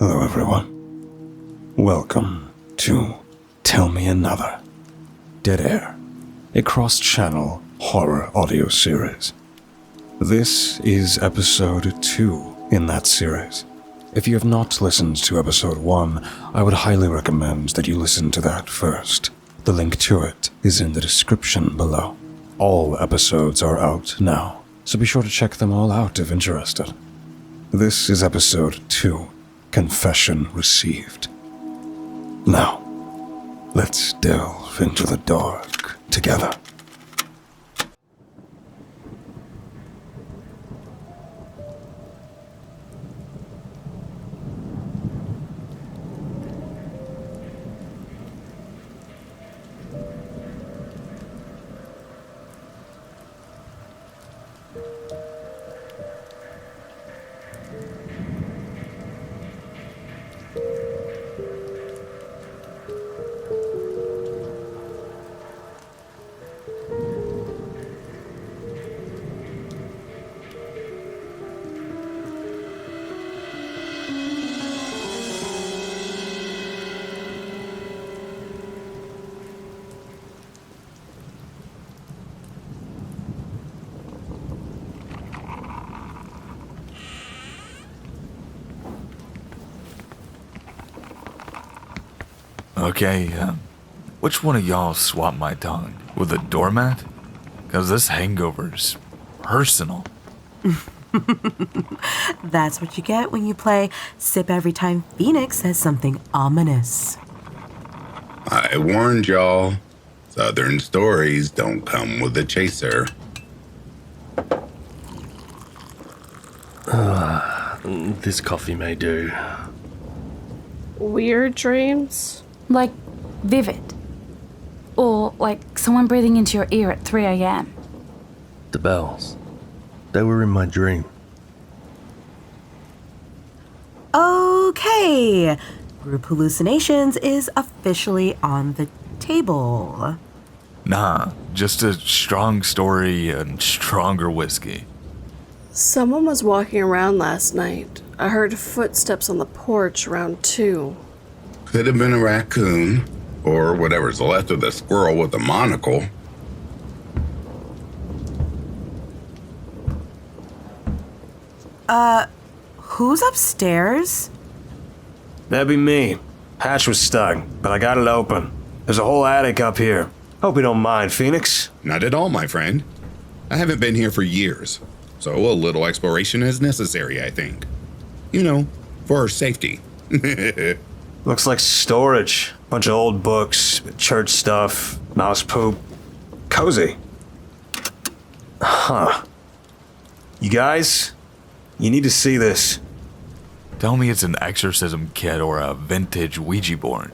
Hello, everyone. Welcome to Tell Me Another, Dead Air, a cross-channel horror audio series. This is episode 2 in that series. If you have not listened to episode 1, I would highly recommend that you listen to that first. The link to it is in the description below. All episodes are out now, so be sure to check them all out if interested. This is episode 2, Confession Received. Now, let's delve into the dark together. Okay, which one of y'all swapped my tongue? With a doormat? Because this hangover's personal. That's what you get when you play Sip every time Phoenix says something ominous. I warned y'all. Southern stories don't come with a chaser. This coffee may do. Weird dreams? Like, vivid. Or, like, someone breathing into your ear at 3 a.m. The bells. They were in my dream. Okay, group hallucinations is officially on the table. Nah, just a strong story and stronger whiskey. Someone was walking around last night. I heard footsteps on the porch around 2. Could have been a raccoon, or whatever's left of the squirrel with a monocle. Who's upstairs? That'd be me. Hatch was stuck, but I got it open. There's a whole attic up here. Hope you don't mind, Phoenix. Not at all, my friend. I haven't been here for years, so a little exploration is necessary, I think. You know, for our safety. Looks like storage. Bunch of old books, church stuff, mouse poop. Cozy. Huh. You guys, you need to see this. Tell me it's an exorcism kit or a vintage Ouija board.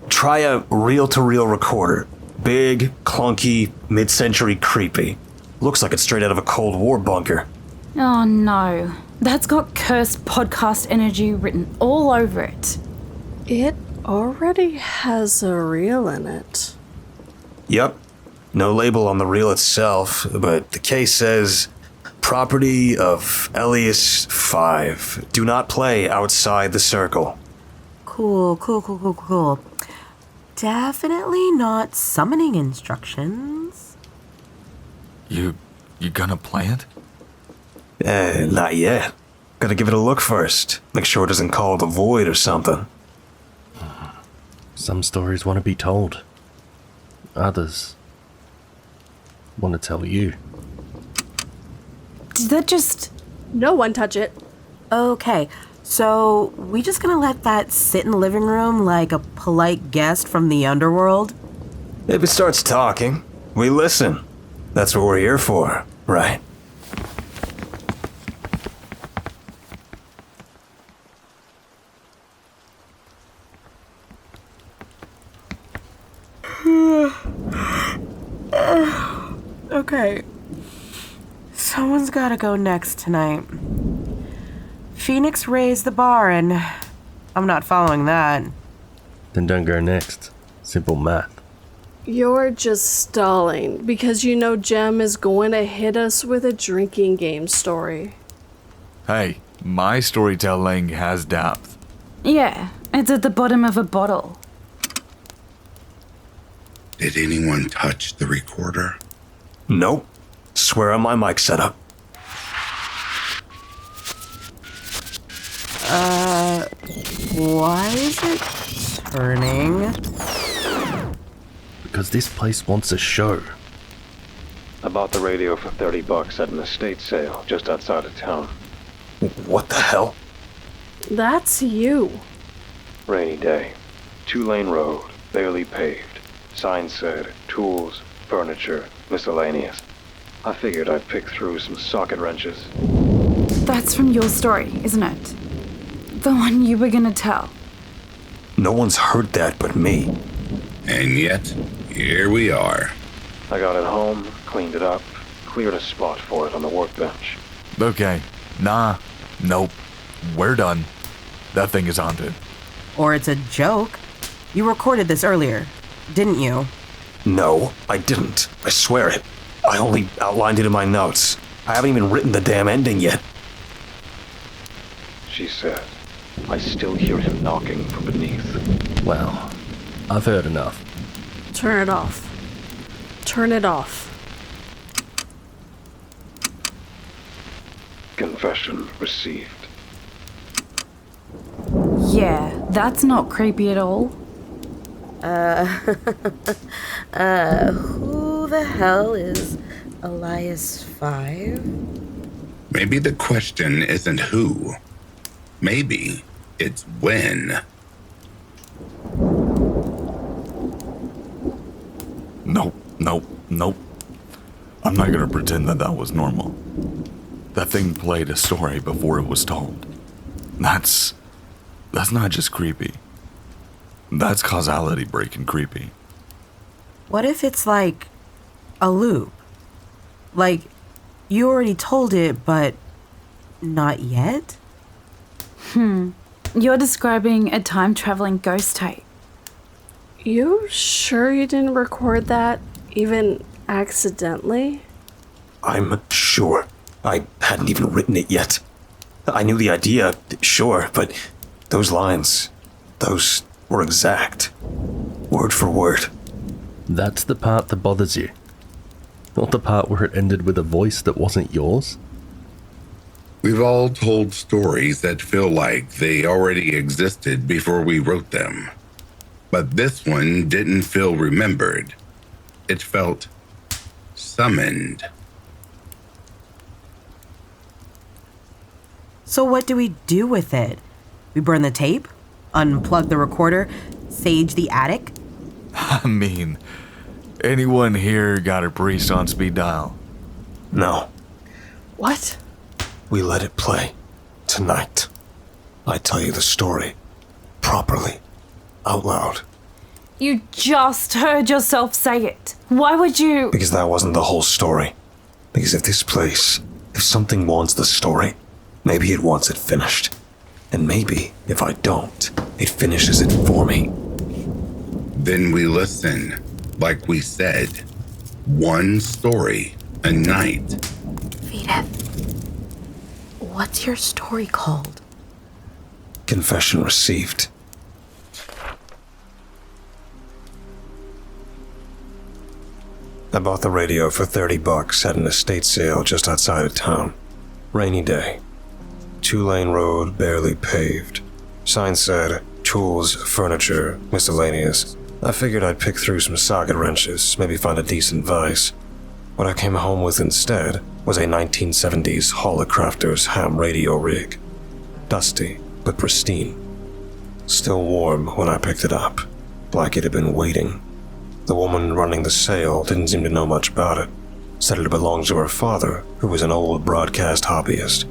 Try a reel-to-reel recorder. Big, clunky, mid-century creepy. Looks like it's straight out of a Cold War bunker. Oh no. That's got cursed podcast energy written all over it. It already has a reel in it. Yep. No label on the reel itself, but the case says, property of Elias 5. Do not play outside the circle. Cool. Definitely not summoning instructions. You gonna play it? Not yet. Gotta give it a look first. Make sure it doesn't call the void or something. Some stories want to be told. Others want to tell you. Did that just... No one touch it. Okay, so we just gonna let that sit in the living room like a polite guest from the underworld? If it starts talking, we listen. That's what we're here for, right? Okay. Someone's gotta go next tonight. Phoenix raised the bar and I'm not following that. Then don't go next. Simple math. You're just stalling because you know Gem is going to hit us with a drinking game story. Hey, My storytelling has depth. Yeah, it's at the bottom of a bottle. Did anyone touch the recorder? Nope. Swear on my mic setup. Why is it turning? Because this place wants a show. I bought the radio for $30 at an estate sale just outside of town. What the hell? That's you. Rainy day. 2-lane road, barely paved. Sign said, tools, furniture, miscellaneous. I figured I'd pick through some socket wrenches. That's from your story, isn't it? The one you were gonna tell. No one's heard that but me. And yet, here we are. I got it home, cleaned it up, cleared a spot for it on the workbench. Okay. Nah. Nope. We're done. That thing is haunted. Or it's a joke. You recorded this earlier, didn't you? No, I didn't. I swear it. I only outlined it in my notes. I haven't even written the damn ending yet. She said, I still hear him knocking from beneath. Well, I've heard enough. Turn it off. Turn it off. Confession received. Yeah, that's not creepy at all. Who the hell is Elias 5? Maybe the question isn't who. Maybe it's when. Nope. I'm not gonna pretend that was normal. That thing played a story before it was told. That's not just creepy. That's causality breaking creepy. What if it's like a loop? Like, you already told it, but not yet? You're describing a time-traveling ghost tape. You sure you didn't record that, even accidentally? I'm sure. I hadn't even written it yet. I knew the idea, sure, but those lines, those were exact. Word for word. That's the part that bothers you. Not the part where it ended with a voice that wasn't yours. We've all told stories that feel like they already existed before we wrote them. But this one didn't feel remembered. It felt summoned. So what do we do with it? We burn the tape? Unplug the recorder? Sage the attic? I mean, anyone here got a priest on speed dial? No, What? we let it play. Tonight. I tell you the story. Properly. Out loud. You just heard yourself say it. Why would you... Because that wasn't the whole story. Because if something wants the story, maybe it wants it finished. And maybe, if I don't, it finishes it for me. Then we listen, like we said. One story a night. Vita, what's your story called? Confession received. I bought the radio for $30 at an estate sale just outside of town. Rainy day. 2-lane road, barely paved. Sign said, tools, furniture, miscellaneous. I figured I'd pick through some socket wrenches, maybe find a decent vise. What I came home with instead was a 1970s Holocrafter's ham radio rig. Dusty, but pristine. Still warm when I picked it up, like it had been waiting. The woman running the sale didn't seem to know much about it. Said it belonged to her father, who was an old broadcast hobbyist.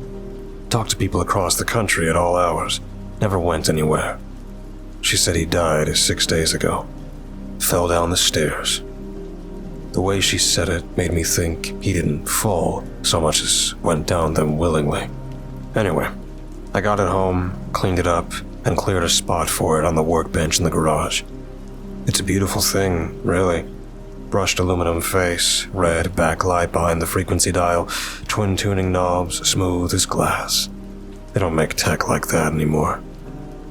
Talked to people across the country at all hours. Never went anywhere. She said he died 6 days ago. Fell down the stairs. The way she said it made me think he didn't fall so much as went down them willingly. Anyway, I got it home, cleaned it up, and cleared a spot for it on the workbench in the garage. It's a beautiful thing, really. Brushed aluminum face, red backlight behind the frequency dial, twin tuning knobs, smooth as glass. They don't make tech like that anymore.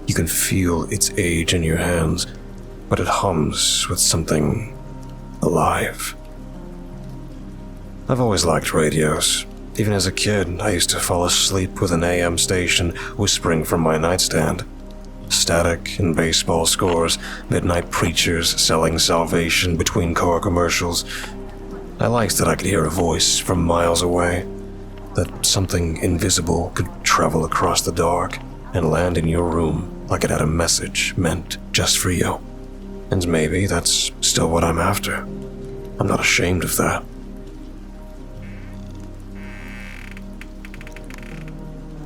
You can feel its age in your hands, but it hums with something alive. I've always liked radios. Even as a kid, I used to fall asleep with an AM station whispering from my nightstand. Static and baseball scores, midnight preachers selling salvation between car commercials. I liked that I could hear a voice from miles away, that something invisible could travel across the dark and land in your room like it had a message meant just for you. And maybe that's still what I'm after. I'm not ashamed of that.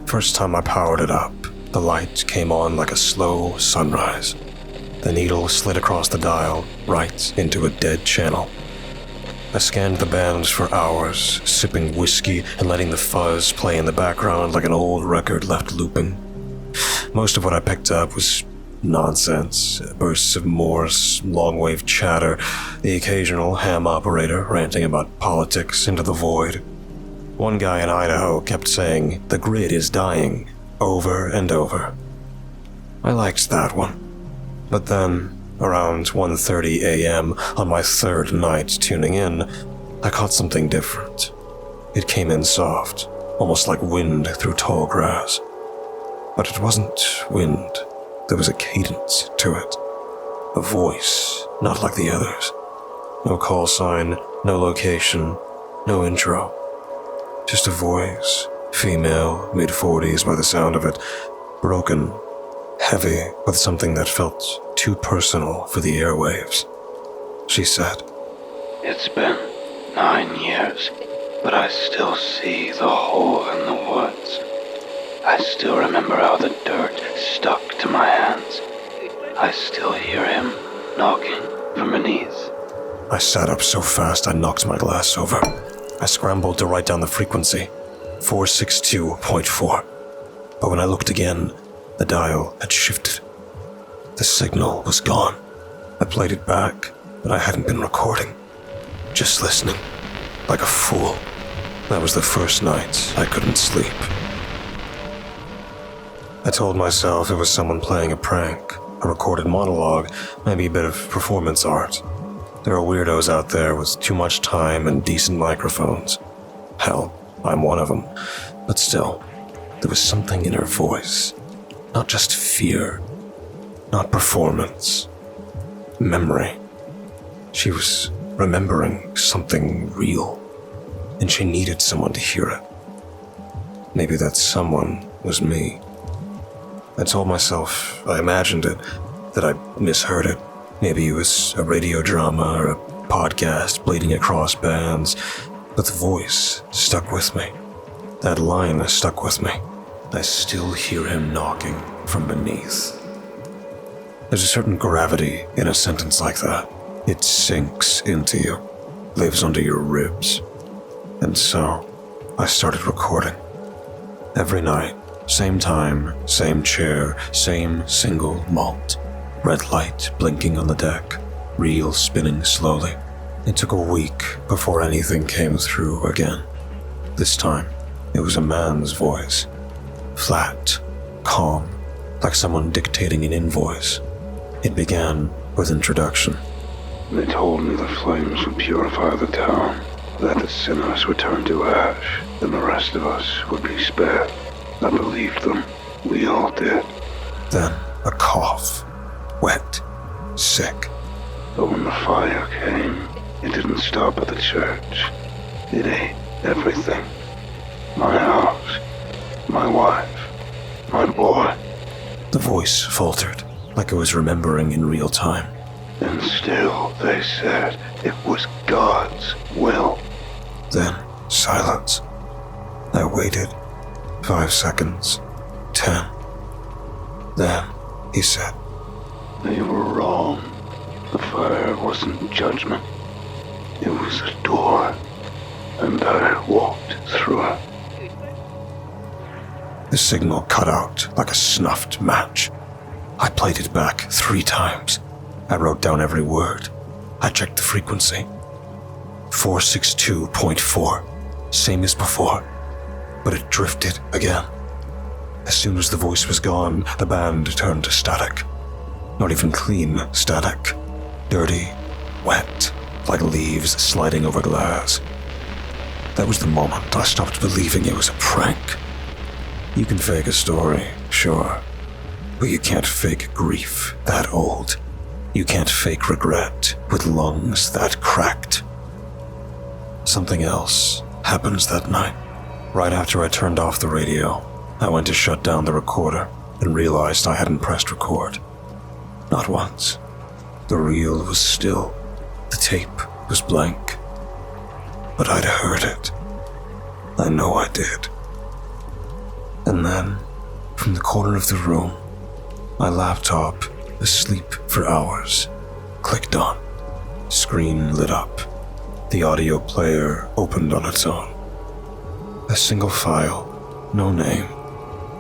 First time I powered it up, the light came on like a slow sunrise. The needle slid across the dial, right into a dead channel. I scanned the bands for hours, sipping whiskey and letting the fuzz play in the background like an old record left looping. Most of what I picked up was nonsense, bursts of Morse, long-wave chatter, the occasional ham operator ranting about politics into the void. One guy in Idaho kept saying, "The grid is dying," over and over. I liked that one. But then, around 1:30 a.m. on my third night tuning in, I caught something different. It came in soft, almost like wind through tall grass. But it wasn't wind. There was a cadence to it. A voice, not like the others. No call sign, no location, no intro. Just a voice, female, mid-40s by the sound of it, broken, heavy with something that felt too personal for the airwaves. She said, It's been 9 years, but I still see the hole in the woods. I still remember how the dirt stuck to my hands. I still hear him knocking from beneath. I sat up so fast I knocked my glass over. I scrambled to write down the frequency, 462.4. But when I looked again, the dial had shifted. The signal was gone. I played it back, but I hadn't been recording. Just listening, like a fool. That was the first night I couldn't sleep. I told myself it was someone playing a prank, a recorded monologue, maybe a bit of performance art. There are weirdos out there with too much time and decent microphones. Hell, I'm one of them. But still, there was something in her voice. Not just fear, not performance. Memory. She was remembering something real, and she needed someone to hear it. Maybe that someone was me. I told myself I imagined it, that I misheard it. Maybe it was a radio drama or a podcast bleeding across bands, but the voice stuck with me. That line stuck with me. I still hear him knocking from beneath. There's a certain gravity in a sentence like that. It sinks into you, lives under your ribs. And so, I started recording. Every night, same time, same chair, same single malt. Red light blinking on the deck, reel spinning slowly. It took a week before anything came through again. This time, it was a man's voice. Flat, calm, like someone dictating an invoice. It began with introduction. They told me the flames would purify the town, that the sinners would turn to ash, and the rest of us would be spared. I believed them. We all did. Then a cough. Wet. Sick. But when the fire came, it didn't stop at the church. It ate everything. My house, my wife, my boy. The voice faltered, like it was remembering in real time. And still they said it was God's will. Then silence. I waited. 5 seconds. 10. Then he said, They were wrong. The fire wasn't judgment. It was a door, and I walked through it. The signal cut out like a snuffed match. I played it back 3 times. I wrote down every word. I checked the frequency. 462.4. Same as before. But it drifted again. As soon as the voice was gone, the band turned to static. Not even clean static. Dirty, wet, like leaves sliding over glass. That was the moment I stopped believing it was a prank. You can fake a story, sure, but you can't fake grief that old. You can't fake regret with lungs that cracked. Something else happens that night. Right after I turned off the radio, I went to shut down the recorder and realized I hadn't pressed record. Not once. The reel was still. The tape was blank. But I'd heard it. I know I did. And then, from the corner of the room, my laptop, asleep for hours, clicked on. Screen lit up. The audio player opened on its own. A single file, no name,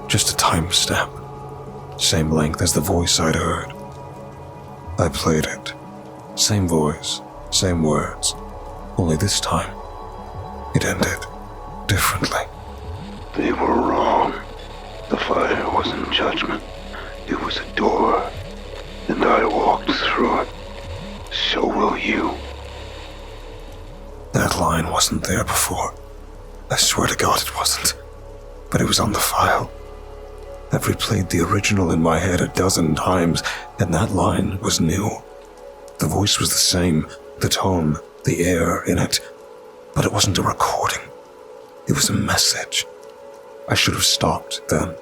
just a timestamp. Same length as the voice I'd heard. I played it. Same voice, same words, only this time, it ended differently. They were wrong. The fire wasn't judgment. It was a door, and I walked through it. So will you. That line wasn't there before. I swear to God it wasn't. But it was on the file. I've replayed the original in my head a dozen times, and that line was new. The voice was the same, the tone, the air in it, but it wasn't a recording. It was a message. I should have stopped then,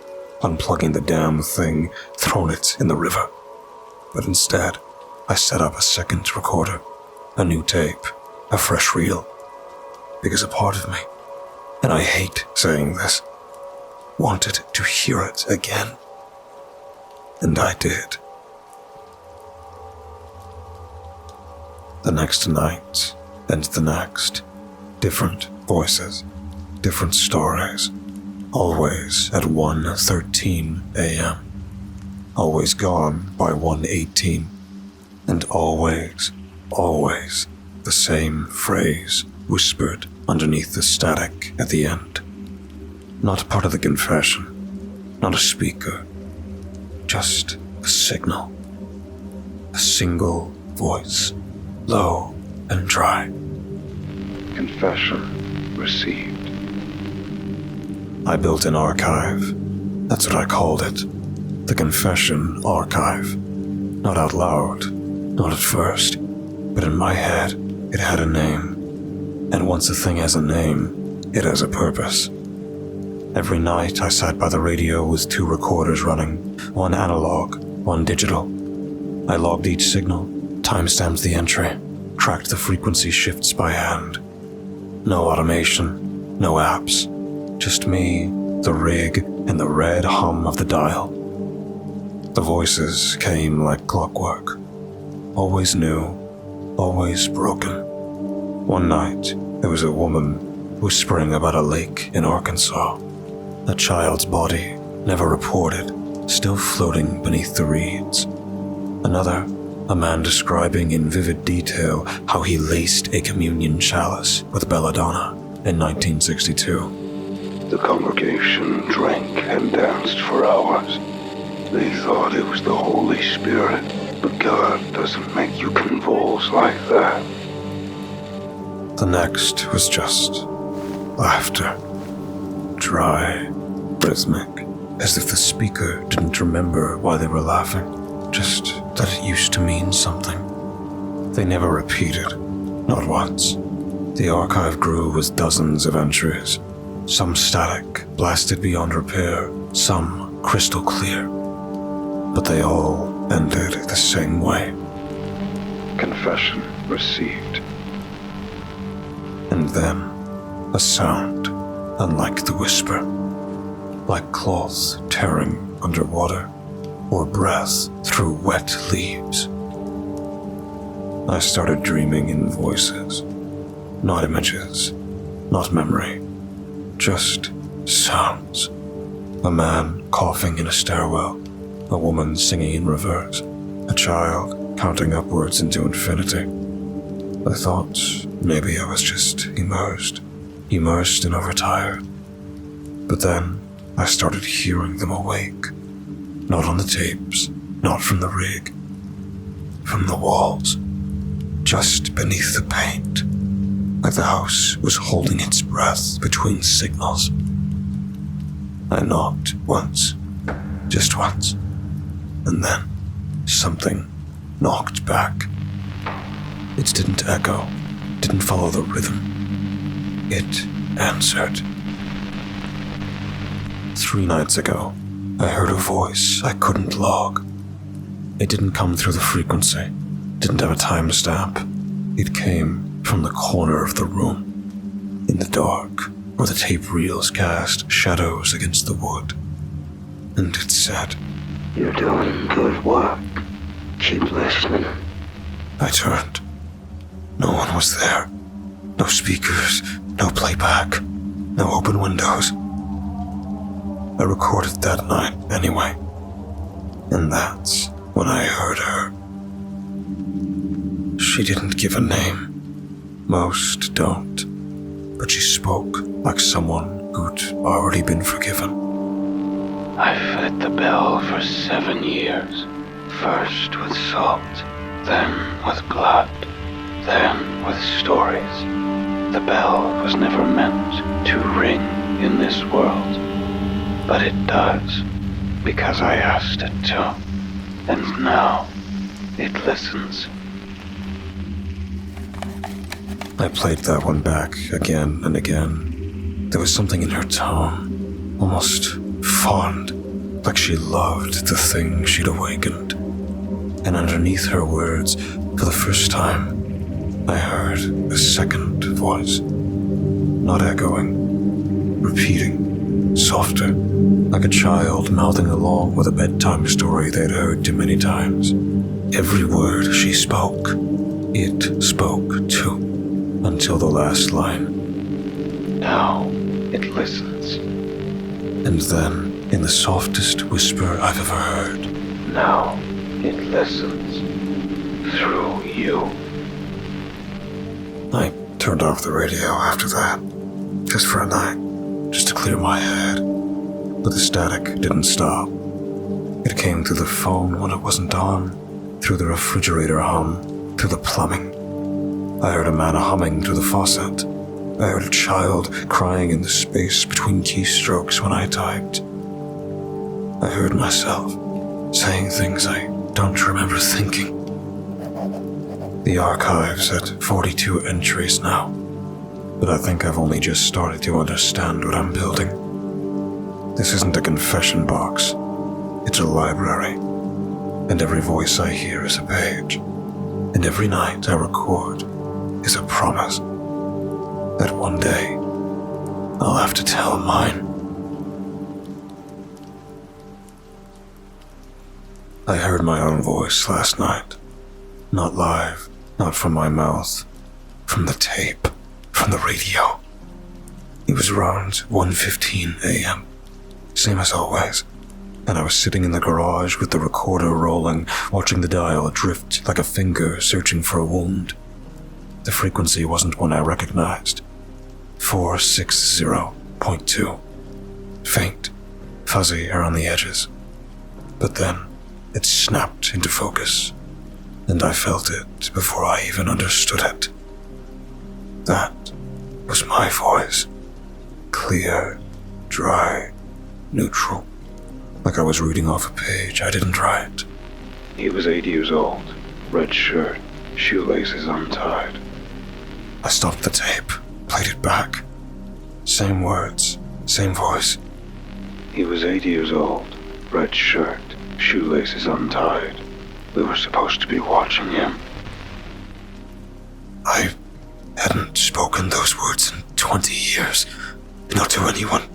unplugging the damn thing, thrown it in the river. But instead, I set up a second recorder, a new tape, a fresh reel. Because a part of me, and I hate saying this, wanted to hear it again. And I did. The next night, and the next, different voices, different stories, always at 1:13 a.m., always gone by 1:18, and always the same phrase whispered underneath the static at the end. Not part of the confession, not a speaker, just a signal. A single voice, low and dry. Confession received. I built an archive. That's what I called it. The Confession Archive. Not out loud, not at first, but in my head, it had a name. And once a thing has a name, it has a purpose. Every night I sat by the radio with 2 recorders running, one analog, one digital. I logged each signal, timestamped the entry, tracked the frequency shifts by hand. No automation, no apps, just me, the rig, and the red hum of the dial. The voices came like clockwork, always new, always broken. One night, there was a woman whispering about a lake in Arkansas. A child's body, never reported, still floating beneath the reeds. Another, a man describing in vivid detail how he laced a communion chalice with belladonna in 1962. The congregation drank and danced for hours. They thought it was the Holy Spirit, but God doesn't make you convulse like that. The next was just laughter. Dry, rhythmic, as if the speaker didn't remember why they were laughing, just that it used to mean something. They never repeated, not once. The archive grew with dozens of entries, some static, blasted beyond repair, some crystal clear. But they all ended the same way. Confession received. And then, a sound, unlike the whisper, like cloth tearing underwater, or breath through wet leaves. I started dreaming in voices, not images, not memory, just sounds. A man coughing in a stairwell, a woman singing in reverse, a child counting upwards into infinity. I thought maybe I was just immersed and overtired. But then I started hearing them awake. Not on the tapes, not from the rig. From the walls. Just beneath the paint. Like the house was holding its breath between signals. I knocked once. Just once. And then something knocked back. It didn't echo, didn't follow the rhythm. It answered. 3 nights ago, I heard a voice I couldn't log. It didn't come through the frequency, didn't have a timestamp. It came from the corner of the room, in the dark, where the tape reels cast shadows against the wood. And it said, You're doing good work. Keep listening. I turned. No one was there. No speakers, no playback, no open windows. I recorded that night anyway. And that's when I heard her. She didn't give a name. Most don't. But she spoke like someone who'd already been forgiven. I fed the bell for 7 years. First with salt, then with blood, then with stories. The bell was never meant to ring in this world. But it does, because I asked it to. And now, it listens. I played that one back again and again. There was something in her tone, almost fond, like she loved the thing she'd awakened. And underneath her words, for the first time, I heard a second voice. Not echoing, repeating, softer, like a child mouthing along with a bedtime story they'd heard too many times. Every word she spoke, it spoke too, until the last line. Now it listens. And then, in the softest whisper I've ever heard, Now it listens. Through you. I turned off the radio after that, just for a night, just to clear my head. But the static didn't stop. It came through the phone when it wasn't on, through the refrigerator hum, through the plumbing. I heard a man humming through the faucet. I heard a child crying in the space between keystrokes when I typed. I heard myself saying things I don't remember thinking. The archive's at 42 entries now, but I think I've only just started to understand what I'm building. This isn't a confession box. It's a library. And every voice I hear is a page. And every night I record is a promise that one day I'll have to tell mine. I heard my own voice last night. Not live, not from my mouth. From the tape, from the radio. It was around 1:15 a.m. Same as always. And I was sitting in the garage with the recorder rolling, watching the dial drift like a finger searching for a wound. The frequency wasn't one I recognized. 460.2. Faint, fuzzy around the edges. But then, it snapped into focus, and I felt it before I even understood it. That was my voice. Clear, dry, neutral. Like I was reading off a page I didn't write. He was 8 years old. Red shirt, shoelaces untied. I stopped the tape, played it back. Same words, same voice. He was 8 years old. Red shirt, shoelaces untied. We were supposed to be watching him. I hadn't spoken those words in 20 years. Not to anyone.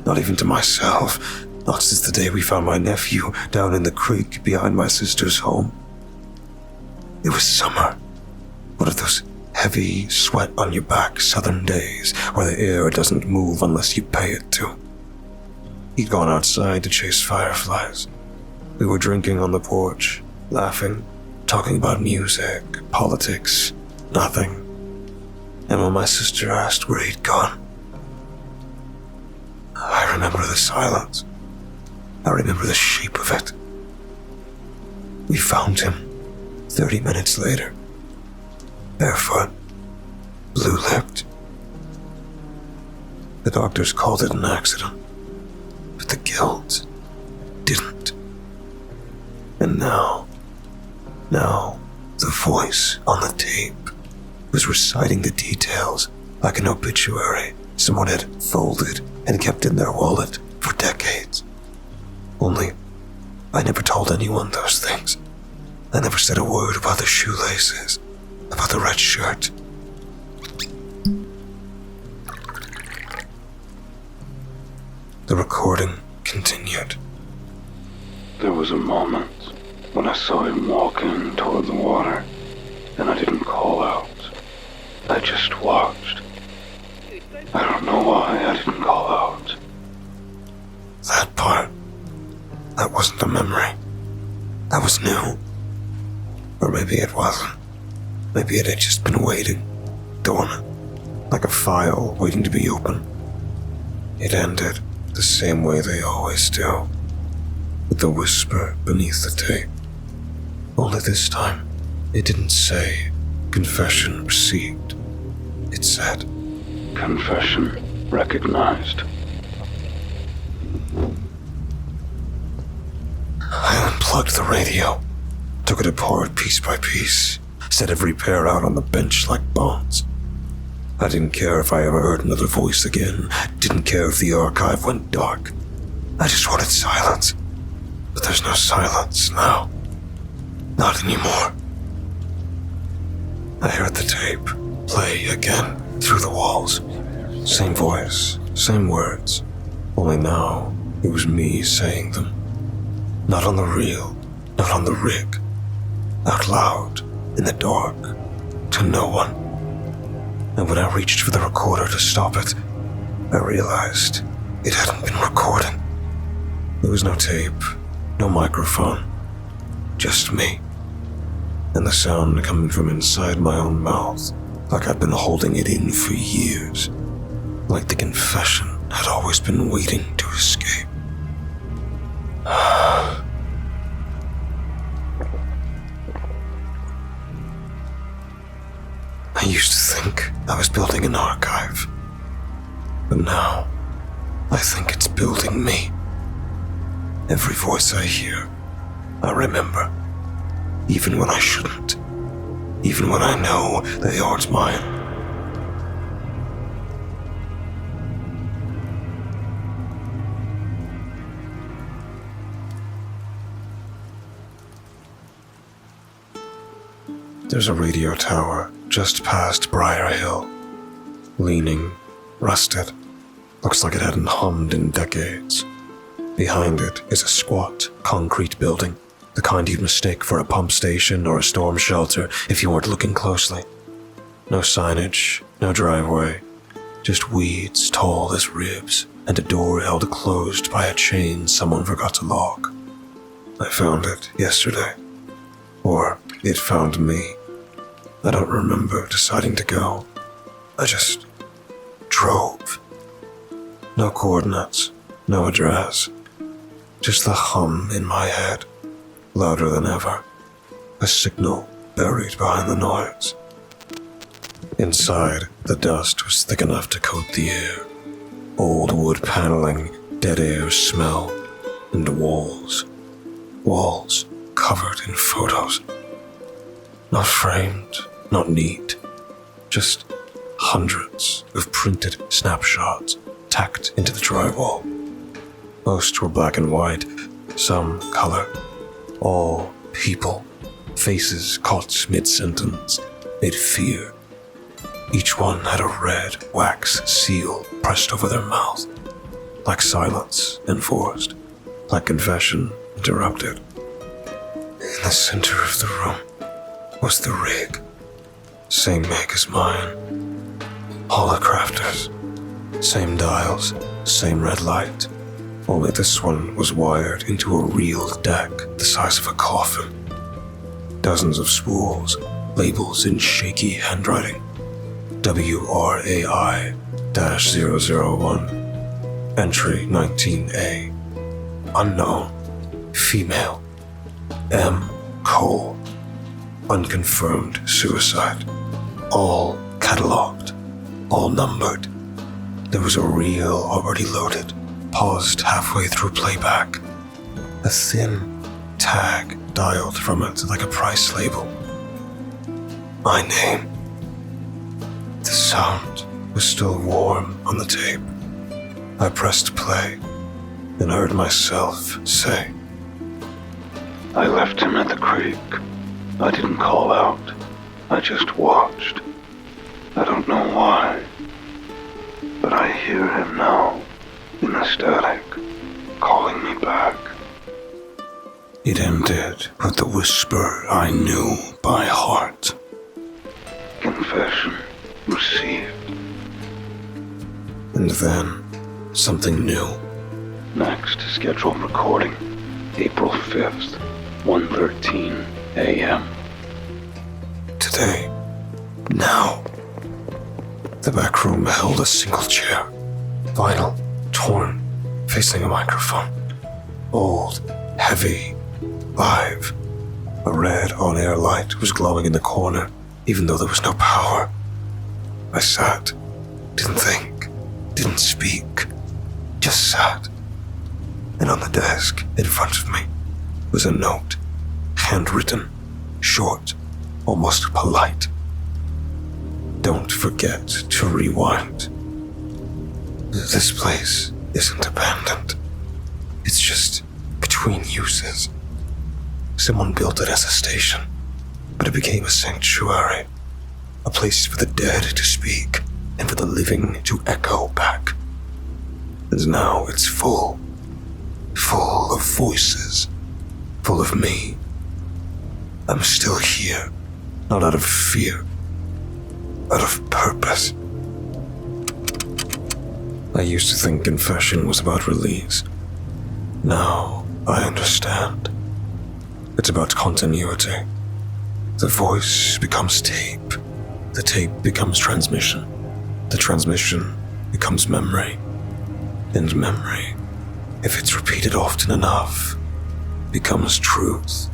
Not even to myself. Not since the day we found my nephew down in the creek behind my sister's home. It was summer. One of those heavy, sweat on your back southern days where the air doesn't move unless you pay it to. He'd gone outside to chase fireflies. We were drinking on the porch, laughing, talking about music, politics, nothing. And when my sister asked where he'd gone, I I remember the silence. I remember the shape of it. We found him 30 minutes later. Barefoot, blue-lipped. The doctors called it an accident, but the guild didn't. And now, the voice on the tape was reciting the details like an obituary someone had folded and kept in their wallet for decades. Only, I never told anyone those things. I never said a word about the shoelaces, about the red shirt. The recording continued. There was a moment when I saw him walking toward the water, and I didn't call out. I just watched. I don't know why I didn't call out. That part, that wasn't a memory. That was new. Or maybe it wasn't. Maybe it had just been waiting, dormant, like a file waiting to be opened. It ended the same way they always do, with the whisper beneath the tape. Only this time, it didn't say, confession received. It said, Confession recognized. I unplugged the radio, took it apart piece by piece, set every pair out on the bench like bones. I didn't care if I ever heard another voice again, didn't care if the archive went dark. I just wanted silence. But there's no silence now. Not anymore. I heard the tape play again through the walls. Same voice, same words. Only now it was me saying them. Not on the reel, not on the rig. Out loud, in the dark, to no one. And when I reached for the recorder to stop it, I realized it hadn't been recording. There was no tape, no microphone, just me. And the sound coming from inside my own mouth, like I'd been holding it in for years. Like the confession had always been waiting to escape. I used to think I was building an archive. But now, I think it's building me. Every voice I hear, I remember. Even when I shouldn't. Even when I know they aren't mine. There's a radio tower just past Briar Hill. Leaning, rusted. Looks like it hadn't hummed in decades. Behind it is a squat, concrete building, the kind you'd mistake for a pump station or a storm shelter if you weren't looking closely. No signage, no driveway, just weeds tall as ribs and a door held closed by a chain someone forgot to lock. I found it yesterday. Or it found me. I don't remember deciding to go. I just drove. No coordinates, no address. Just the hum in my head, louder than ever. A signal buried behind the noise. Inside, the dust was thick enough to coat the air. Old wood paneling, dead air smell, and walls. Walls covered in photos. Not framed, not neat. Just hundreds of printed snapshots tacked into the drywall. Most were black and white, some color. All people, faces caught mid-sentence, mid-fear. Each one had a red wax seal pressed over their mouth, like silence enforced, like confession interrupted. In the center of the room was the rig, same make as mine. Holocrafters, same dials, same red light. Only this one was wired into a real deck the size of a coffin. Dozens of spools, labels in shaky handwriting. WRAI-001. Entry 19A. Unknown. Female. M. Cole. Unconfirmed suicide. All catalogued. All numbered. There was a reel already loaded, paused halfway through playback. A thin tag dialed from it like a price label. My name. The sound was still warm on the tape. I pressed play and heard myself say, I left him at the creek. I didn't call out. I just watched. I don't know why. But I hear him now, in the static, calling me back. It ended with the whisper I knew by heart. Confession received. And then, something new. Next scheduled recording, April 5th, 1:13 a.m. Today. Now. The back room held a single chair. Vinyl, torn, facing a microphone. Old, heavy, live. A red on-air light was glowing in the corner, even though there was no power. I sat, didn't think, didn't speak, just sat. And on the desk in front of me was a note, handwritten, short, almost polite. Don't forget to rewind. This place isn't abandoned. It's just between uses. Someone built it as a station, but it became a sanctuary. A place for the dead to speak and for the living to echo back. And now it's full of voices, full of me. I'm still here, not out of fear, out of purpose. I used to think confession was about release. Now I understand. It's about continuity. The voice becomes tape. The tape becomes transmission. The transmission becomes memory. And memory, if it's repeated often enough, becomes truth.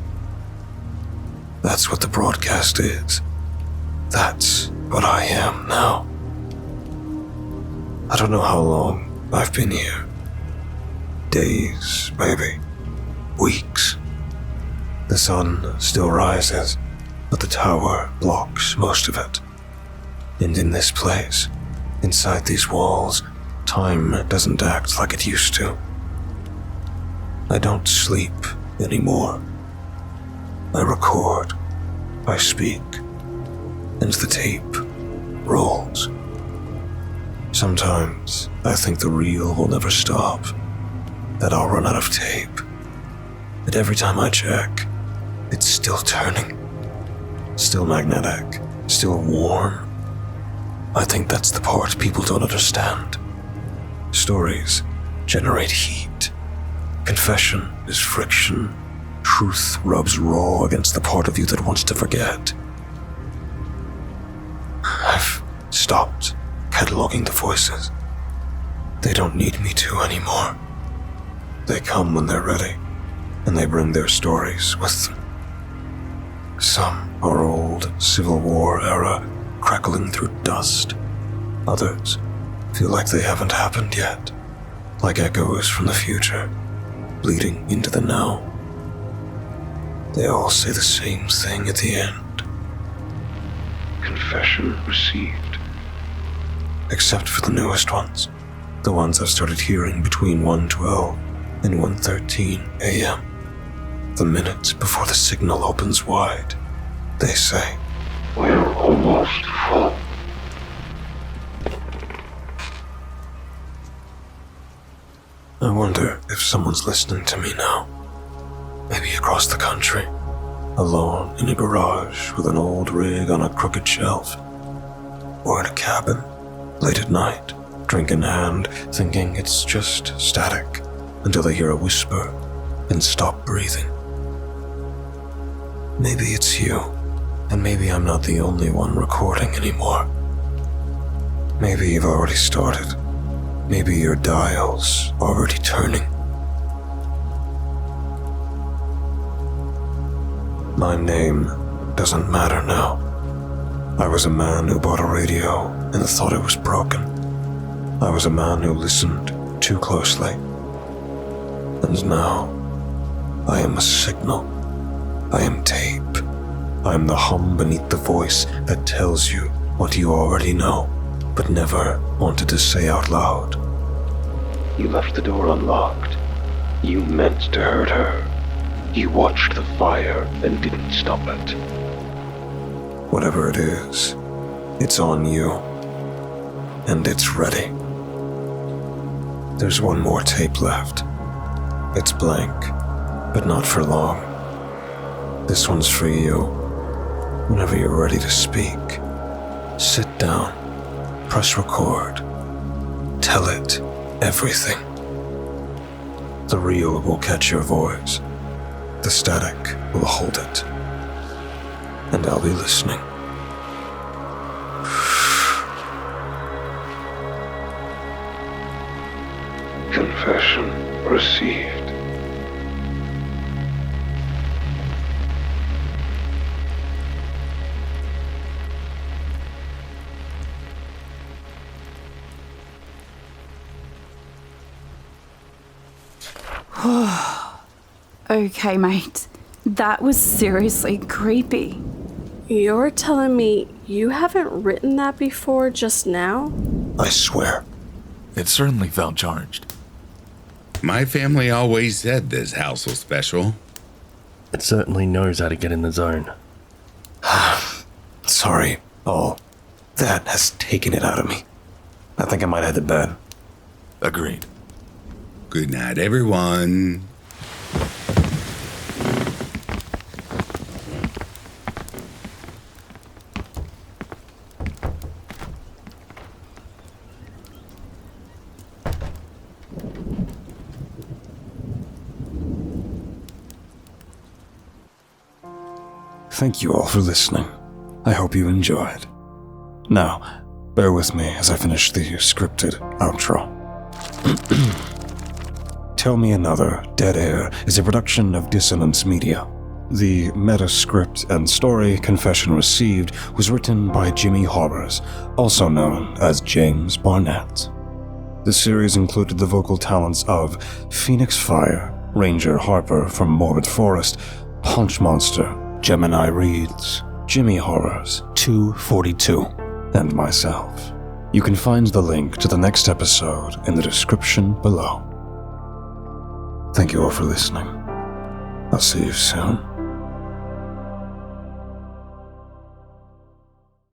That's what the broadcast is. That's what I am now. I don't know how long I've been here. Days, maybe. Weeks. The sun still rises, but the tower blocks most of it. And in this place, inside these walls, time doesn't act like it used to. I don't sleep anymore. I record, I speak, and the tape rolls. Sometimes I think the reel will never stop, that I'll run out of tape. But every time I check, it's still turning, still magnetic, still warm. I think that's the part people don't understand. Stories generate heat. Confession is friction. Truth rubs raw against the part of you that wants to forget. I've stopped cataloging the voices. They don't need me to anymore. They come when they're ready, and they bring their stories with them. Some are old Civil War era, crackling through dust. Others feel like they haven't happened yet, like echoes from the future, bleeding into the now. They all say the same thing at the end. Confession received. Except for the newest ones, the ones I started hearing between 1:12 and 1:13 a.m. The minute before the signal opens wide, they say, We're almost full. I wonder if someone's listening to me now. Maybe across the country, alone in a garage with an old rig on a crooked shelf. Or in a cabin, late at night, drink in hand, thinking it's just static, until they hear a whisper and stop breathing. Maybe it's you, and maybe I'm not the only one recording anymore. Maybe you've already started, Maybe your dial's already turning. My name doesn't matter now. I was a man who bought a radio and thought it was broken. I was a man who listened too closely. And now, I am a signal. I am tape. I am the hum beneath the voice that tells you what you already know, but never wanted to say out loud. You left the door unlocked. You meant to hurt her. You watched the fire and didn't stop it. Whatever it is, it's on you. And it's ready. There's one more tape left. It's blank, but not for long. This one's for you. Whenever you're ready to speak, sit down, press record, tell it everything. The reel will catch your voice. The static will hold it. And I'll be listening. Confession received. Okay, mate. That was seriously creepy. You're telling me you haven't written that before just now? I swear. It certainly felt charged. My family always said this house was special. It certainly knows how to get in the zone. Sorry. All that has taken it out of me. I think I might head to bed. Agreed. Good night, everyone. Thank you all for listening. I hope you enjoyed. Now, bear with me as I finish the scripted outro. Tell Me Another, Dead Air is a production of Dissonance Media. The meta script and story, Confession Received, was written by Jimmy Harper, also known as James Barnett. The series included the vocal talents of Phoenix Fire, Ranger Harper from Morbid Forest, Ponch Monster, Gemini Reads, Jimmy Horrors, 242, and myself. You can find the link to the next episode in the description below. Thank you all for listening. I'll see you soon.